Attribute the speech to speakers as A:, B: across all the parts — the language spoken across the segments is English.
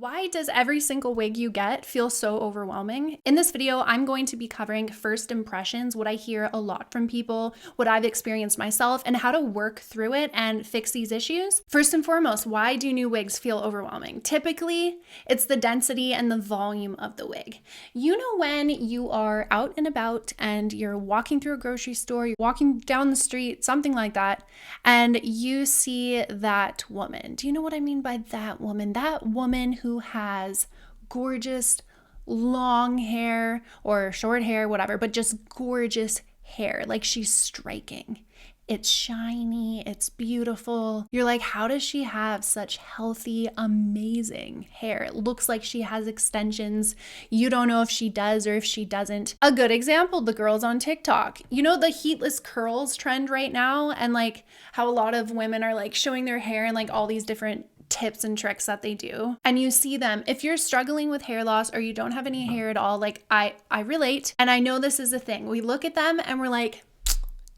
A: Why does every single wig you get feel so overwhelming? In this video, I'm going to be covering first impressions, what I hear a lot from people, what I've experienced myself, and how to work through it and fix these issues. First and foremost, why do new wigs feel overwhelming? Typically, it's the density and the volume of the wig. You know when you are out and about and you're walking through a grocery store, you're walking down the street, something like that, and you see that woman. Do you know what I mean by that woman? That woman who has gorgeous long hair or short hair, whatever, but just gorgeous hair. Like she's striking. It's shiny, it's beautiful. You're like, how does she have such healthy, amazing hair? It looks like she has extensions. You don't know if she does or if she doesn't. A good example, the girls on TikTok. You know the heatless curls trend right now, and like how a lot of women are like showing their hair and like all these different tips and tricks that they do. And you see them. If you're struggling with hair loss or you don't have any hair at all, like I relate. And I know this is a thing. We look at them and we're like,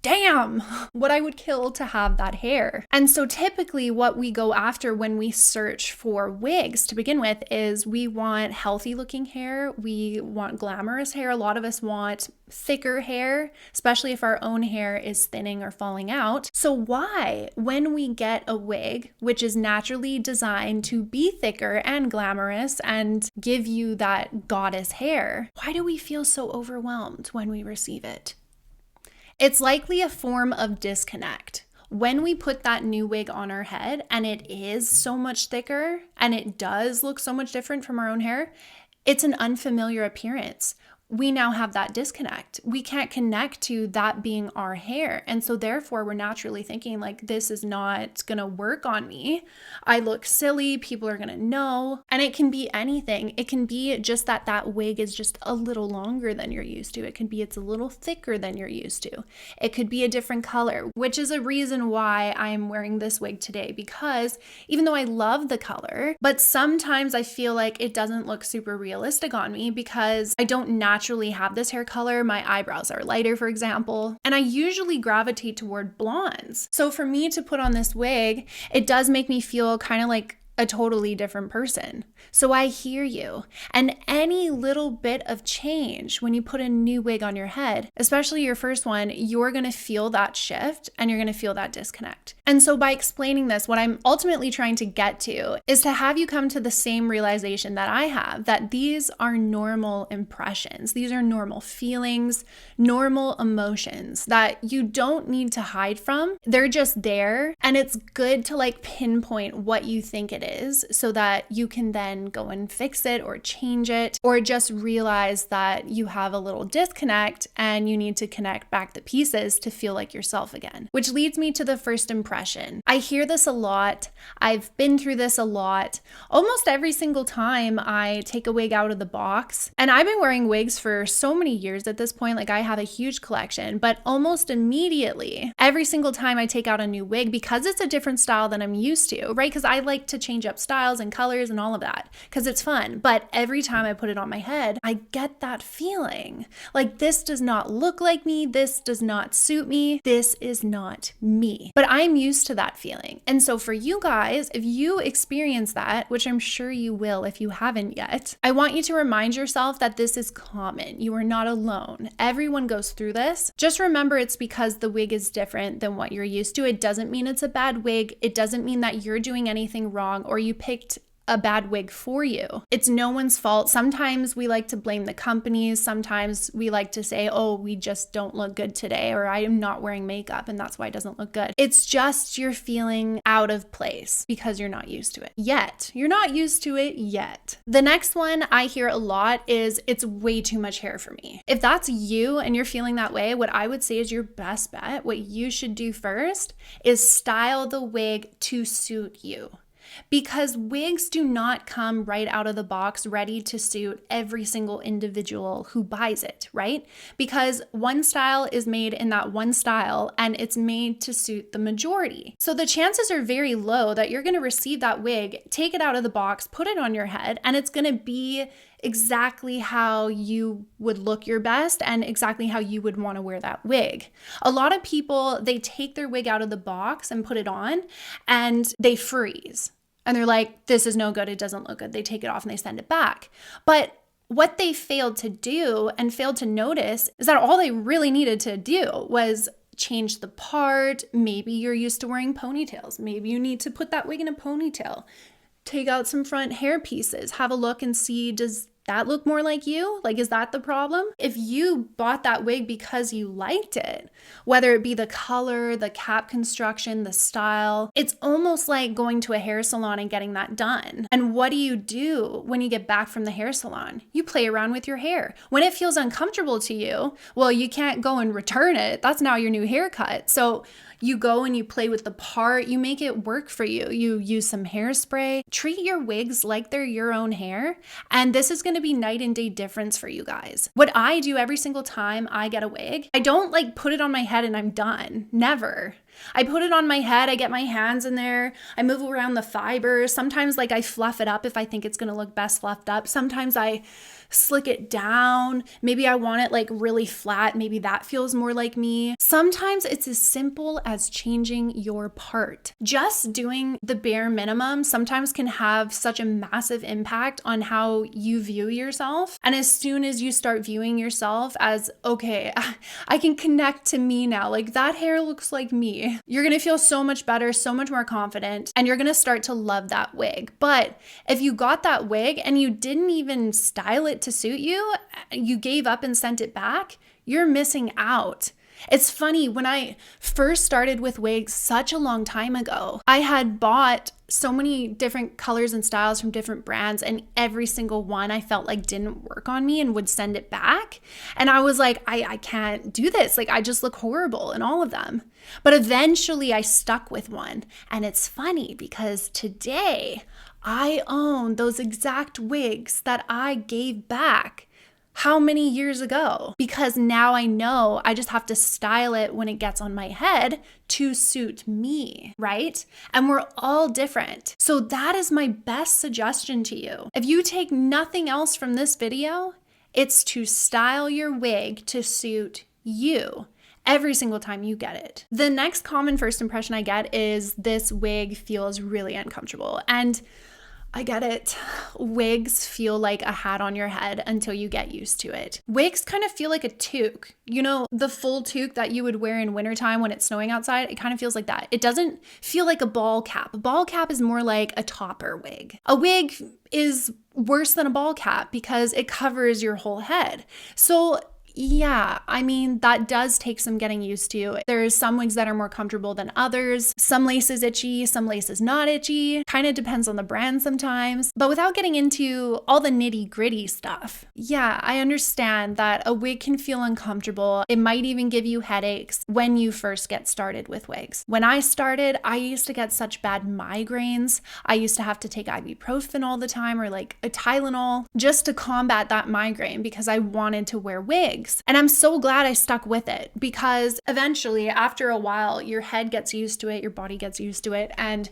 A: damn, what I would kill to have that hair. And so typically what we go after when we search for wigs to begin with is we want healthy looking hair. We want glamorous hair. A lot of us want thicker hair, especially if our own hair is thinning or falling out. So why, when we get a wig, which is naturally designed to be thicker and glamorous and give you that goddess hair, why do we feel so overwhelmed when we receive it? It's likely a form of disconnect. When we put that new wig on our head and it is so much thicker and it does look so much different from our own hair, it's an unfamiliar appearance. We now have that disconnect. We can't connect to that being our hair. And so therefore we're naturally thinking like, this is not gonna work on me. I look silly, people are gonna know. And it can be anything. It can be just that that wig is just a little longer than you're used to. It can be it's a little thicker than you're used to. It could be a different color, which is a reason why I'm wearing this wig today, because even though I love the color, but sometimes I feel like it doesn't look super realistic on me because I don't naturally have this hair color. My eyebrows are lighter, for example, and I usually gravitate toward blondes. So for me to put on this wig, it does make me feel kind of like a totally different person. So I hear you. And any little bit of change when you put a new wig on your head, especially your first one, you're going to feel that shift and you're going to feel that disconnect. And so by explaining this, what I'm ultimately trying to get to is to have you come to the same realization that I have, that these are normal impressions. These are normal feelings, normal emotions that you don't need to hide from. They're just there. And it's good to like pinpoint what you think it is so that you can then go and fix it or change it, or just realize that you have a little disconnect and you need to connect back the pieces to feel like yourself again. Which leads me to the first impression. I hear this a lot. I've been through this a lot. Almost every single time I take a wig out of the box, and I've been wearing wigs for so many years at this point, like I have a huge collection, but almost immediately, every single time I take out a new wig, because it's a different style than I'm used to, right? Because I like to change up styles and colors and all of that because it's fun. But every time I put it on my head, I get that feeling like this does not look like me. This does not suit me. This is not me. But I'm used to that feeling. And so for you guys, if you experience that, which I'm sure you will if you haven't yet, I want you to remind yourself that this is common. You are not alone. Everyone goes through this. Just remember it's because the wig is different than what you're used to. It doesn't mean it's a bad wig. It doesn't mean that you're doing anything wrong or you picked a bad wig for you. It's no one's fault. Sometimes we like to blame the companies. Sometimes we like to say, oh, we just don't look good today, or I am not wearing makeup and that's why it doesn't look good. It's just you're feeling out of place because you're not used to it yet. You're not used to it yet. The next one I hear a lot is it's way too much hair for me. If that's you and you're feeling that way, what I would say is your best bet, what you should do first is style the wig to suit you. Because wigs do not come right out of the box ready to suit every single individual who buys it, right? Because one style is made in that one style and it's made to suit the majority. So the chances are very low that you're going to receive that wig, take it out of the box, put it on your head, and it's going to be exactly how you would look your best and exactly how you would want to wear that wig. A lot of people, they take their wig out of the box and put it on and they freeze. and they're like, this is no good, it doesn't look good. They take it off and they send it back. But what they failed to do and failed to notice is that all they really needed to do was change the part. Maybe you're used to wearing ponytails. Maybe you need to put that wig in a ponytail. Take out some front hair pieces. Have a look and see, does that look more like you? Like, is that the problem? If you bought that wig because you liked it, whether it be the color, the cap construction, the style, it's almost like going to a hair salon and getting that done. And what do you do when you get back from the hair salon? You play around with your hair. When it feels uncomfortable to you, well, you can't go and return it. That's now your new haircut. So you go and you play with the part, you make it work for you. You use some hairspray. Treat your wigs like they're your own hair. And this is going to be night and day difference for you guys. What I do every single time I get a wig, I don't like put it on my head and I'm done. Never. I put it on my head, I get my hands in there, I move around the fibers. Sometimes like I fluff it up if I think it's gonna look best fluffed up. Sometimes I slick it down. Maybe I want it like really flat. Maybe that feels more like me. Sometimes it's as simple as changing your part. Just doing the bare minimum sometimes can have such a massive impact on how you view yourself. And as soon as you start viewing yourself as, okay, I can connect to me now, like that hair looks like me, you're gonna feel so much better, so much more confident, and you're gonna start to love that wig. But if you got that wig and you didn't even style it to suit you, you gave up and sent it back, you're missing out. It's funny, when I first started with wigs such a long time ago, I had bought so many different colors and styles from different brands, and every single one I felt like didn't work on me and would send it back. And I was like, I can't do this. Like, I just look horrible in all of them. But eventually I stuck with one. And it's funny because today I own those exact wigs that I gave back how many years ago? Because now I know I just have to style it when it gets on my head to suit me, right? And we're all different. So that is my best suggestion to you. If you take nothing else from this video, it's to style your wig to suit you every single time you get it. The next common first impression I get is this wig feels really uncomfortable. And I get it. Wigs feel like a hat on your head until you get used to it. Wigs kind of feel like a toque. You know, the full toque that you would wear in wintertime when it's snowing outside, it kind of feels like that. It doesn't feel like a ball cap. A ball cap is more like a topper wig. A wig is worse than a ball cap because it covers your whole head. So yeah, I mean, that does take some getting used to. There's some wigs that are more comfortable than others. Some lace is itchy, some lace is not itchy. Kind of depends on the brand sometimes. But without getting into all the nitty gritty stuff, yeah, I understand that a wig can feel uncomfortable. It might even give you headaches when you first get started with wigs. When I started, I used to get such bad migraines. I used to have to take ibuprofen all the time, or like a Tylenol, just to combat that migraine because I wanted to wear wigs. And I'm so glad I stuck with it, because eventually, after a while, your head gets used to it, your body gets used to it, and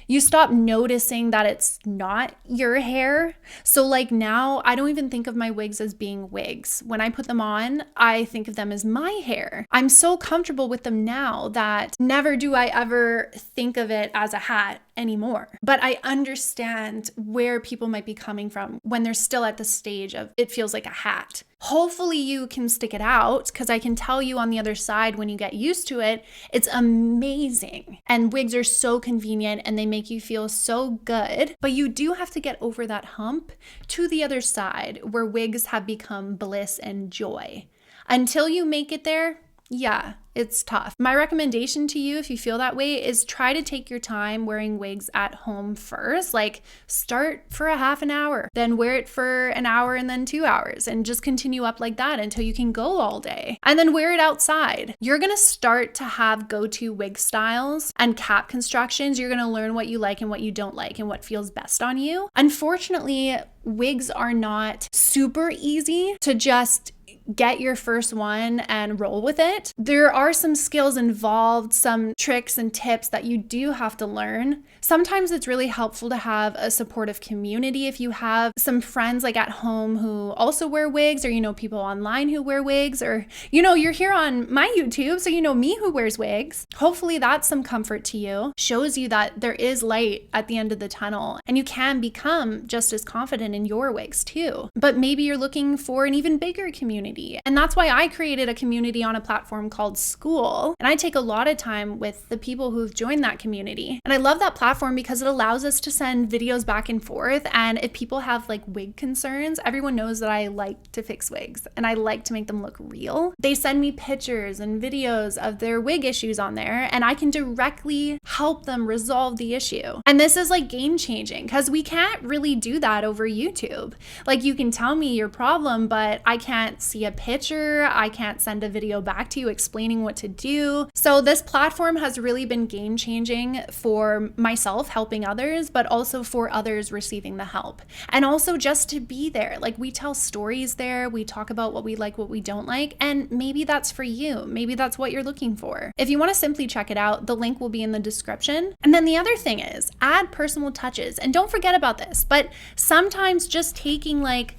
A: you stop noticing that it's not your hair. So like now, I don't even think of my wigs as being wigs. When I put them on, I think of them as my hair. I'm so comfortable with them now that never do I ever think of it as a hat anymore. But I understand where people might be coming from when they're still at the stage of it feels like a hat. Hopefully you can stick it out, because I can tell you on the other side, when you get used to it, it's amazing. And wigs are so convenient and they make you feel so good. But you do have to get over that hump to the other side, where wigs have become bliss and joy. Until you make it there, yeah, it's tough. My recommendation to you, if you feel that way, is try to take your time wearing wigs at home first. Like, start for a half an hour, then wear it for an hour and then 2 hours, and just continue up like that until you can go all day. And then wear it outside. You're gonna start to have go-to wig styles and cap constructions. You're gonna learn what you like and what you don't like and what feels best on you. Unfortunately, wigs are not super easy to just get your first one and roll with it. There are some skills involved, some tricks and tips that you do have to learn. Sometimes it's really helpful to have a supportive community. If you have some friends like at home who also wear wigs, or you know people online who wear wigs, or you know you're here on my YouTube, so you know me who wears wigs. Hopefully that's some comfort to you, shows you that there is light at the end of the tunnel and you can become just as confident in your wigs too. But maybe you're looking for an even bigger community, and that's why I created a community on a platform called School, and I take a lot of time with the people who've joined that community. And I love that platform because it allows us to send videos back and forth, and if people have like wig concerns, everyone knows that I like to fix wigs and I like to make them look real. They send me pictures and videos of their wig issues on there, and I can directly help them resolve the issue. And this is like game changing because we can't really do that over YouTube. Like you can tell me your problem, but I can't see a picture, I can't send a video back to you explaining what to do. So this platform has really been game changing for myself helping others, but also for others receiving the help. And also just to be there. Like we tell stories there, we talk about what we like, what we don't like, and maybe that's for you. Maybe that's what you're looking for. If you want to simply check it out, the link will be in the description. And then the other thing is add personal touches. And don't forget about this, but sometimes just taking like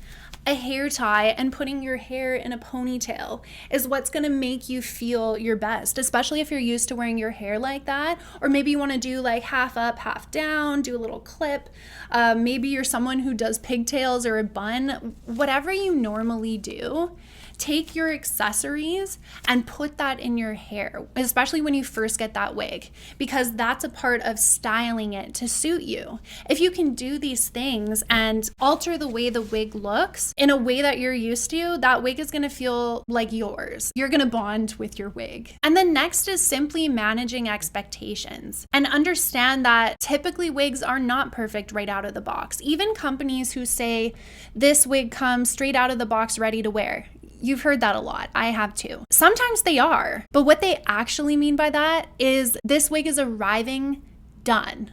A: a hair tie and putting your hair in a ponytail is what's gonna make you feel your best, especially if you're used to wearing your hair like that. Or maybe you wanna do like half up, half down, do a little clip. Maybe you're someone who does pigtails or a bun. Whatever you normally do, take your accessories and put that in your hair, especially when you first get that wig, because that's a part of styling it to suit you. If you can do these things and alter the way the wig looks in a way that you're used to, that wig is gonna feel like yours. You're gonna bond with your wig. And then next is simply managing expectations and understand that typically wigs are not perfect right out of the box. Even companies who say this wig comes straight out of the box ready to wear. You've heard that a lot. I have too. Sometimes they are, but what they actually mean by that is this wig is arriving done.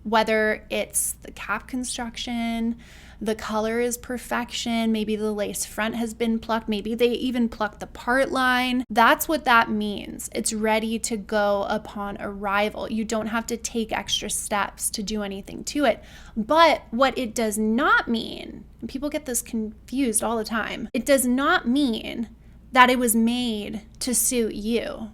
A: Whether it's the cap construction, the color is perfection, maybe the lace front has been plucked, maybe they even plucked the part line. That's what that means. It's ready to go upon arrival. You don't have to take extra steps to do anything to it. But what it does not mean, and people get this confused all the time, it does not mean that it was made to suit you.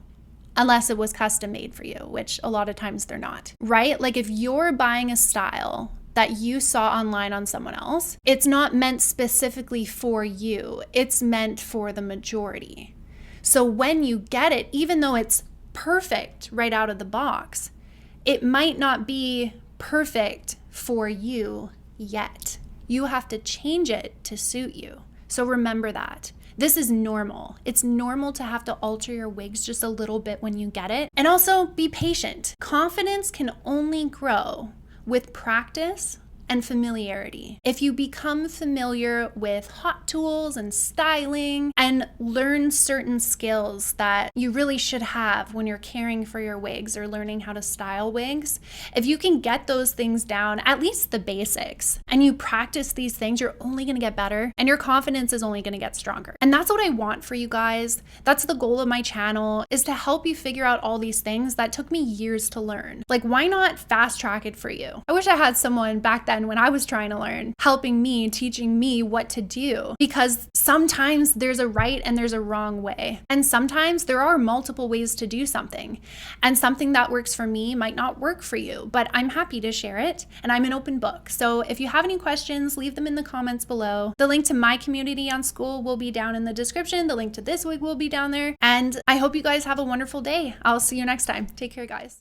A: Unless it was custom made for you, which a lot of times they're not, right? Like if you're buying a style that you saw online on someone else, it's not meant specifically for you. It's meant for the majority. So when you get it, even though it's perfect right out of the box, it might not be perfect for you yet. You have to change it to suit you. So remember that. This is normal. It's normal to have to alter your wigs just a little bit when you get it. And also be patient. Confidence can only grow with practice and familiarity. If you become familiar with hot tools and styling and learn certain skills that you really should have when you're caring for your wigs or learning how to style wigs, if you can get those things down, at least the basics, and you practice these things, you're only gonna get better and your confidence is only gonna get stronger. And that's what I want for you guys. That's the goal of my channel, is to help you figure out all these things that took me years to learn. Like, why not fast track it for you? I wish I had someone back then when I was trying to learn, helping me, teaching me what to do, because sometimes there's a right and there's a wrong way. And sometimes there are multiple ways to do something, and something that works for me might not work for you, but I'm happy to share it and I'm an open book. So if you have any questions, leave them in the comments below. The link to my community on School will be down in the description. The link to this wig will be down there. And I hope you guys have a wonderful day. I'll see you next time. Take care, guys.